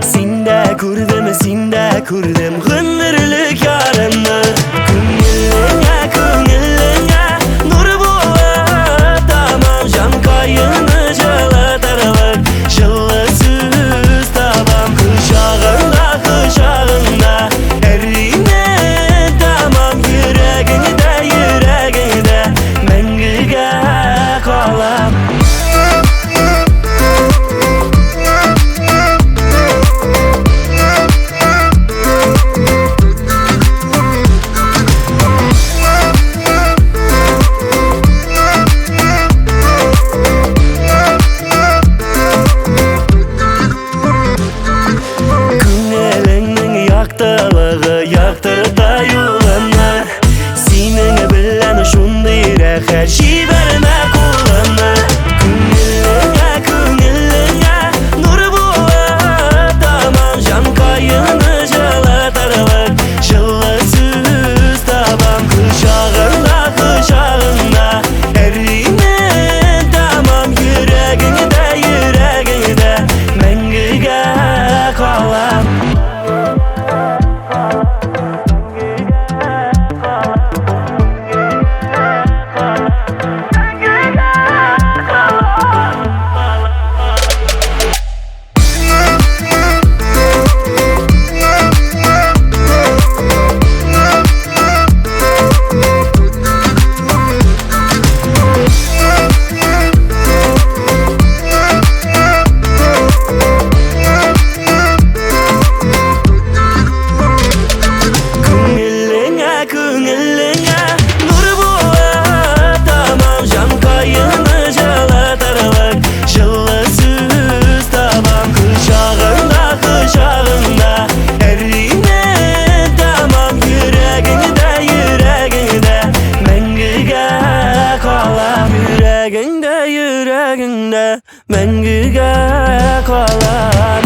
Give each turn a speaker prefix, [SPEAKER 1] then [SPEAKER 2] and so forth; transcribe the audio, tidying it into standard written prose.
[SPEAKER 1] Sinde kurdum hınırlık yarını. Көңіліңе нұр болып тамам, жан қайыны жылытарлық жылы сөз табам. Құшағыңда әрине тамам, жүрегіңде мәңгіге қалам. Яқтырда юлымны, сенің білән шундай рәхәт жібермә қолымны. Көңіліңе нұр болып тамам, жан қайыны жылытарлық жылы сөз табам. Құшағыңда әрине тамам, жүрегіңде мәңгіге қалам. Көңіліңе нұр болып тамам, жан қайыны жылытарлық жылы сөз табам. Құшағыңда әрине тамам, жүрегіңде мәңгіге қалам. Жүрегіңде мәңгіге қалам.